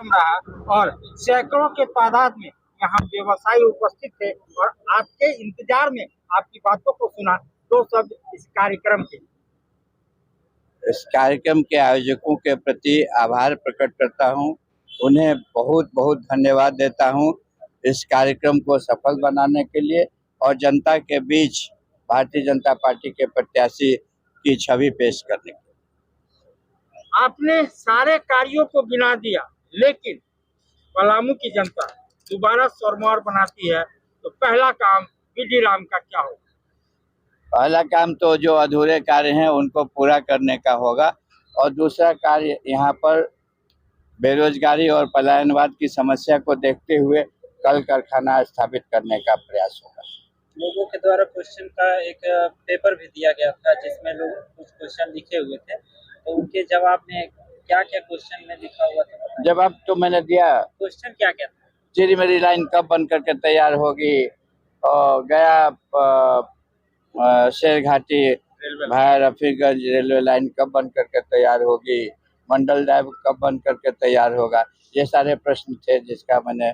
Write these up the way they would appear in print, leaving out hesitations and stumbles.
कार्यक्रम रहा और सैकड़ों के तादाद में यहाँ व्यवसायी उपस्थित थे और आपके इंतजार में आपकी बातों को सुना। दो शब्द इस कार्यक्रम के इस कार्यक्रम के आयोजकों के प्रति आभार प्रकट करता हूं, उन्हें बहुत बहुत धन्यवाद देता हूं इस कार्यक्रम को सफल बनाने के लिए और जनता के बीच भारतीय जनता पार्टी के प्रत्याशी की छवि पेश करने के लिए। आपने सारे कार्यों को गिना दिया, लेकिन पलामू की जनता दोबारा स्वरमौर बनाती है तो पहला काम बीडी राम का क्या होगा? पहला काम तो जो अधूरे कार्य हैं उनको पूरा करने का होगा और दूसरा कार्य यहाँ पर बेरोजगारी और पलायनवाद की समस्या को देखते हुए कल कारखाना स्थापित करने का प्रयास होगा। लोगों के द्वारा क्वेश्चन का एक पेपर भी दिया गया था जिसमें लोग कुछ क्वेश्चन लिखे हुए थे, तो उनके जवाब में क्या क्या क्वेश्चन में लिखा हुआ था? जवाब तो मैंने दिया। क्वेश्चन क्या क्या था? चिरी मेरी लाइन कब बन करके तैयार होगी और गया शेरघाटी भाया रफीगंज रेलवे लाइन कब बन करके तैयार होगी, मंडल डैम कब बन करके तैयार होगा, ये सारे प्रश्न थे जिसका मैंने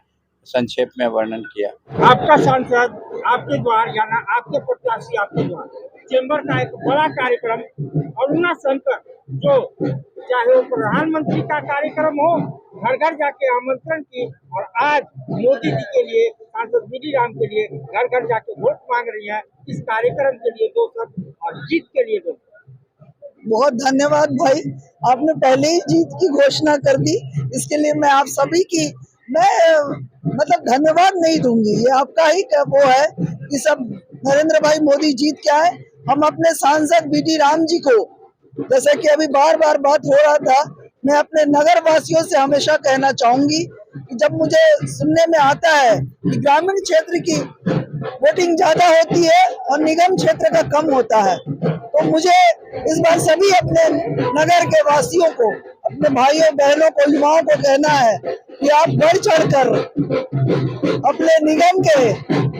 संक्षेप में वर्णन किया। आपका सांसद आपके द्वार या ना आपके प्रत्याशी आपके द्वार चेंबर का एक बड़ा कार्यक्रम अरुणा शंकर, जो चाहे वो प्रधानमंत्री का कार्यक्रम हो, घर घर जाके आमंत्रण की, और आज मोदी जी के लिए सांसद बीडी राम के लिए घर घर जाके वोट मांग रही है। इस कार्यक्रम के लिए दो शब्द और जीत के लिए दो शब्द। बहुत धन्यवाद भाई, आपने पहले ही जीत की घोषणा कर दी, इसके लिए मैं आप सभी की मतलब धन्यवाद नहीं दूंगी। ये आपका ही वो है कि सब नरेंद्र भाई मोदी जीत के आए। हम अपने सांसद बीडी राम जी को, जैसे कि अभी बार बार बात हो रहा था, मैं अपने नगर वासियों से हमेशा कहना चाहूंगी कि जब मुझे सुनने में आता है कि ग्रामीण क्षेत्र की वोटिंग ज्यादा होती है और निगम क्षेत्र का कम होता है, तो मुझे इस बार सभी अपने नगर के वासियों को, अपने भाइयों बहनों को, युवाओं को कहना है कि आप बढ़ चढ़कर अपने निगम के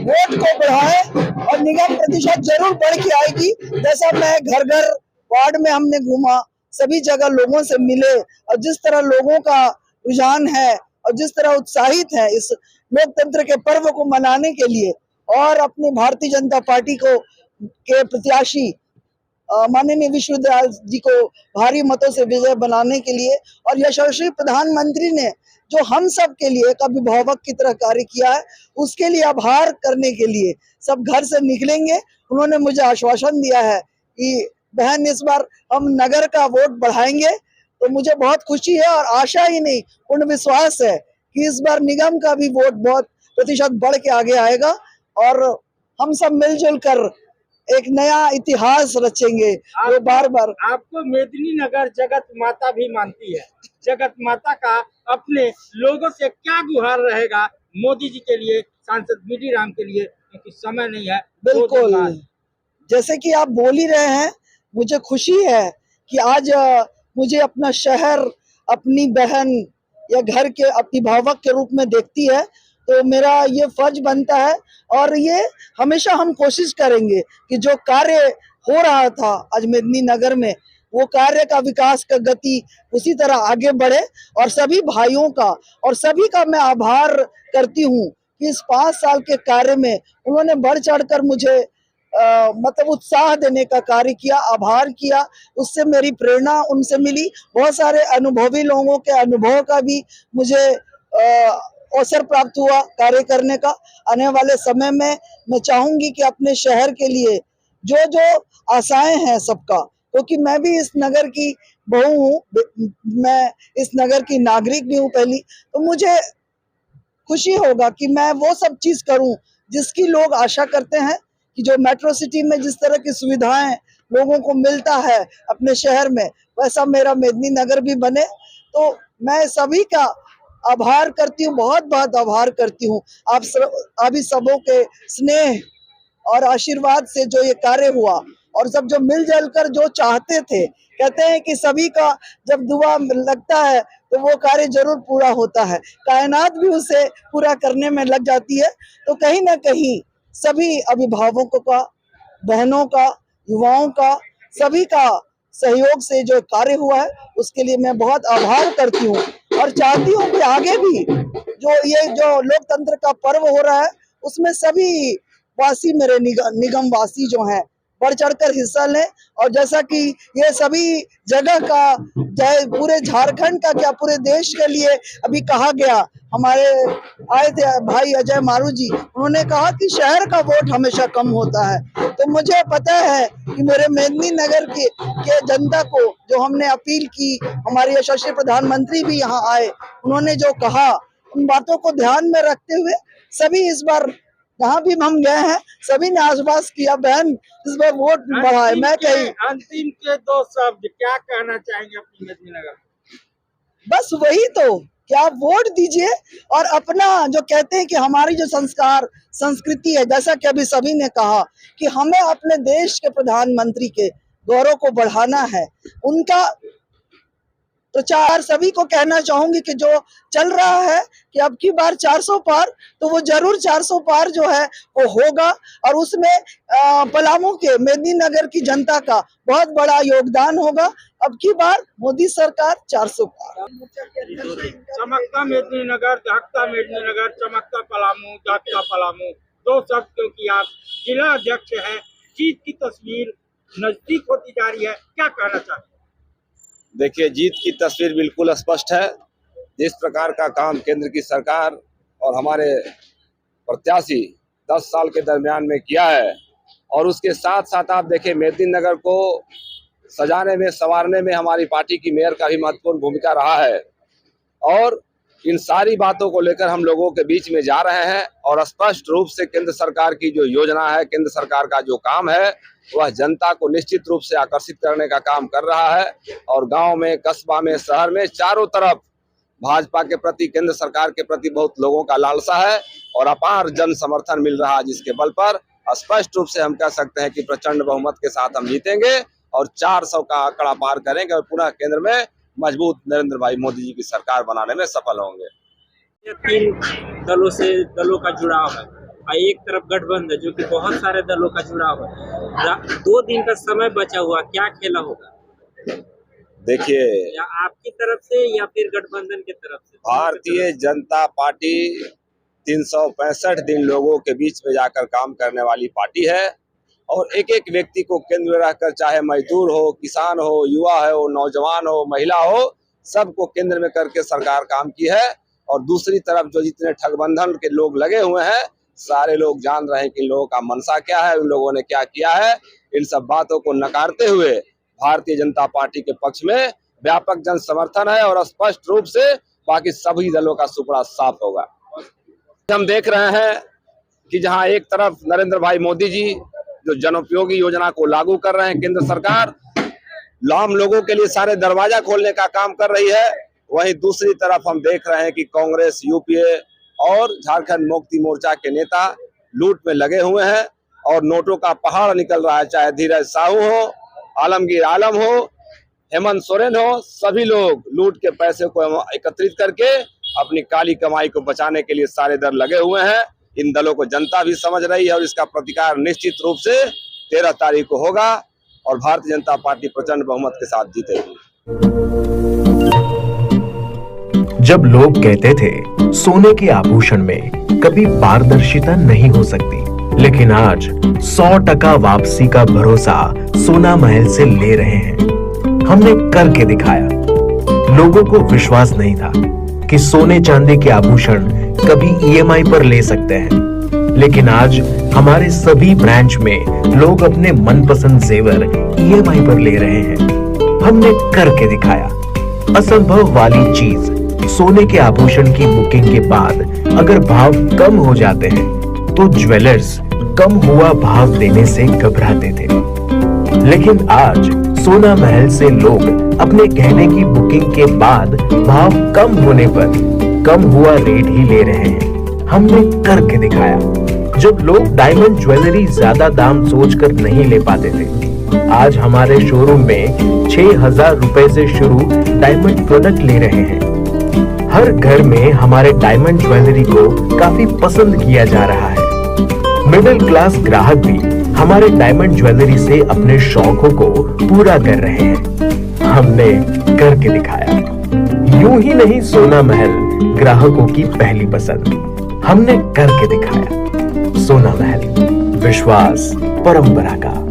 वोट को बढ़ाएं और निगम प्रतिशत जरूर बढ़ के आएगी। जैसा मैं घर घर वार्ड में हमने घूमा, सभी जगह लोगों से मिले और जिस तरह लोगों का रुझान है और जिस तरह उत्साहित है इस लोकतंत्र के पर्व को मनाने के लिए और अपनी भारतीय जनता पार्टी को के प्रत्याशी माननीय विश्वविद्यालय जी को भारी मतों से विजय बनाने के लिए, और यशस्वी प्रधानमंत्री ने जो हम सब के लिए एक अभिभावक की तरह कार्य किया है, उसके लिए आभार करने के लिए सब घर से निकलेंगे। उन्होंने मुझे आश्वासन दिया है कि बहन इस बार हम नगर का वोट बढ़ाएंगे, तो मुझे बहुत खुशी है और आशा ही नहीं पूर्ण विश्वास है कि इस बार निगम का भी वोट बहुत प्रतिशत बढ़ के आगे आएगा और हम सब मिलजुल कर एक नया इतिहास रचेंगे। वो बार बार आपको मेदिनीनगर जगत माता भी मानती है, जगत माता का अपने लोगों से क्या गुहार रहेगा मोदी जी के लिए, सांसद बीडी राम के लिए, क्योंकि समय नहीं है। बिल्कुल, जैसे कि आप बोल ही रहे हैं, मुझे खुशी है कि आज मुझे अपना शहर अपनी बहन या घर के अभिभावक के रूप में देखती है, तो मेरा ये फर्ज बनता है और ये हमेशा हम कोशिश करेंगे कि जो कार्य हो रहा था आज मेदिनीनगर में, वो कार्य का विकास का गति उसी तरह आगे बढ़े। और सभी भाइयों का और सभी का मैं आभार करती हूँ कि इस 5 साल के कार्य में उन्होंने बढ़ चढ़कर मुझे मतलब उत्साह देने का कार्य किया, आभार किया, उससे मेरी प्रेरणा उनसे मिली। बहुत सारे अनुभवी लोगों के अनुभव का भी मुझे अवसर प्राप्त हुआ कार्य करने का। आने वाले समय में मैं चाहूंगी कि अपने शहर के लिए जो जो आशाएं हैं सबका, क्योंकि मैं भी इस नगर की बहू हूँ, मैं इस नगर की नागरिक भी हूँ पहली, तो मुझे खुशी होगा कि मैं वो सब चीज करूं जिसकी लोग आशा करते हैं कि जो मेट्रो सिटी में जिस तरह की सुविधाएं लोगों को मिलता है अपने शहर में, वैसा मेरा मेदिनीनगर भी बने। तो मैं सभी का आभार करती हूँ, बहुत बहुत आभार करती हूँ आप सबों के स्नेह और आशीर्वाद से जो ये कार्य हुआ, और सब जो मिलजुल कर जो चाहते थे, कहते हैं कि सभी का जब दुआ लगता है तो वो कार्य जरूर पूरा होता है, कायनात भी उसे पूरा करने में लग जाती है। तो कहीं ना कहीं सभी अभिभावकों का, बहनों का, युवाओं का, सभी का सहयोग से जो कार्य हुआ है उसके लिए मैं बहुत आभार करती हूँ और चाहती हूँ कि आगे भी जो लोकतंत्र का पर्व हो रहा है उसमें सभी वासी, मेरे निगम वासी जो हैं, बढ़ चढ़कर हिस्सा लें। और जैसा कि ये सभी जगह का, चाहे पूरे झारखंड का क्या पूरे देश के लिए अभी कहा गया, हमारे आए थे भाई अजय मारू जी, उन्होंने कहा कि शहर का वोट हमेशा कम होता है। तो मुझे पता है कि मेरे मेदिनीनगर के जनता को जो हमने अपील की, हमारे यशस्वी प्रधानमंत्री भी यहाँ आए, उन्होंने जो कहा उन बातों को ध्यान में रखते हुए सभी इस बार जहाँ भी हम गए हैं सभी ने आश्वास किया बहन इस बार वोट बढ़ाए। मैं कही अंतिम के 2 शब्द क्या कहना चाहेंगे अपनी मेदिनीनगर? बस वही तो कि आप वोट दीजिए और अपना जो कहते हैं कि हमारी जो संस्कार संस्कृति है, जैसा कि अभी सभी ने कहा कि हमें अपने देश के प्रधानमंत्री के गौरव को बढ़ाना है, उनका प्रचार सभी को कहना चाहूंगी कि जो चल रहा है कि अब की बार 400 पार, तो वो जरूर 400 पार जो है वो होगा और उसमें पलामू के मेदिनीनगर की जनता का बहुत बड़ा योगदान होगा। अब की बार मोदी सरकार 400 पार। चमकता मेदिनीनगर, दहकता मेदिनीनगर, चमकता पलामू, दहकता पलामू, 2 शब्द क्योंकि आप जिला अध्यक्ष हैं, जीत की तस्वीर नजदीक होती जा रही है, क्या कहना चाहते हैं? देखिए, जीत की तस्वीर बिल्कुल स्पष्ट है। जिस प्रकार का काम केंद्र की सरकार और हमारे प्रत्याशी 10 साल के दरमियान में किया है, और उसके साथ साथ आप देखें मेदिनीनगर को सजाने में संवारने में हमारी पार्टी की मेयर का भी महत्वपूर्ण भूमिका रहा है। और इन सारी बातों को लेकर हम लोगों के बीच में जा रहे हैं और स्पष्ट रूप से केंद्र सरकार की जो योजना है, केंद्र सरकार का जो काम है, वह जनता को निश्चित रूप से आकर्षित करने का काम कर रहा है। और गांव में, कस्बा में, शहर में, चारों तरफ भाजपा के प्रति, केंद्र सरकार के प्रति बहुत लोगों का लालसा है और अपार जन समर्थन मिल रहा है, जिसके बल पर स्पष्ट रूप से हम कह सकते हैं कि प्रचंड बहुमत के साथ हम जीतेंगे और 400 का आंकड़ा पार करेंगे और पुनः केंद्र में मजबूत नरेंद्र भाई मोदी जी की सरकार बनाने में सफल होंगे। 3 दलों का जुड़ाव है और एक तरफ गठबंधन जो कि बहुत सारे दलों का जुड़ाव है। 2 दिन का समय बचा हुआ, क्या खेला होगा? देखिए, या आपकी तरफ से या फिर गठबंधन की तरफ से? भारतीय जनता पार्टी 365 दिन लोगों के बीच में जाकर काम करने वाली पार्टी है और एक एक व्यक्ति को केंद्र में रहकर, चाहे मजदूर हो, किसान हो, युवा हो, नौजवान हो, महिला हो, सबको केंद्र में करके सरकार काम की है। और दूसरी तरफ जो जितने ठगबंधन के लोग लगे हुए हैं, सारे लोग जान रहे हैं कि इन लोगों का मनसा क्या है, उन लोगों ने क्या किया है। इन सब बातों को नकारते हुए भारतीय जनता पार्टी के पक्ष में व्यापक जन समर्थन है और स्पष्ट रूप से बाकी सभी दलों का सुपड़ा साफ होगा। हम देख रहे हैं कि जहां एक तरफ नरेंद्र भाई मोदी जी जो जनोपयोगी योजना को लागू कर रहे हैं, केंद्र सरकार आम लोगों के लिए सारे दरवाजा खोलने का काम कर रही है, वहीं दूसरी तरफ हम देख रहे हैं कि कांग्रेस, यूपीए और झारखंड मुक्ति मोर्चा के नेता लूट में लगे हुए हैं और नोटों का पहाड़ निकल रहा है। चाहे धीरज साहू हो, आलमगीर आलम हो, हेमंत सोरेन हो, सभी लोग लूट के पैसे को एकत्रित करके अपनी काली कमाई को बचाने के लिए सारे दल लगे हुए हैं। इन दलों को जनता भी समझ रही है और इसका प्रतिकार निश्चित रूप से 13 तारीख को होगा और भारतीय जनता पार्टी प्रचंड बहुमत के साथ जीतेगी। जब लोग कहते थे सोने के आभूषण में कभी पारदर्शिता नहीं हो सकती, लेकिन आज 100% वापसी का भरोसा सोना महल से ले रहे हैं। हमने करके दिखाया। लोगों को विश्वास नहीं था कि सोने चांदी के आभूषण कभी EMI पर ले सकते हैं, लेकिन आज हमारे सभी ब्रांच में लोग अपने मनपसंद जेवर EMI पर ले रहे हैं। हमने करके दिखाया। असंभव वाली चीज, सोने के आभूषण की बुकिंग के बाद अगर भाव कम हो जाते हैं तो ज्वेलर्स कम हुआ भाव देने से घबराते थे, लेकिन आज सोना महल से लोग अपने गहने की बुकिंग के बाद भाव कम होने पर कम हुआ रेट ही ले रहे हैं। हमने करके दिखाया। जब लोग डायमंड ज्वेलरी ज्यादा दाम सोचकर नहीं ले पाते थे, आज हमारे शोरूम में 6,000 रुपए से शुरू डायमंड प्रोडक्ट ले रहे हैं। हर घर में हमारे डायमंड ज्वेलरी को काफी पसंद किया जा रहा है। मिडिल क्लास ग्राहक भी हमारे डायमंड ज्वेलरी से अपने शौकों को पूरा कर रहे हैं। हमने करके दिखाया। यूं ही नहीं सोना महल ग्राहकों की पहली पसंद, हमने करके दिखाया। सोना महल, विश्वास परंपरा का।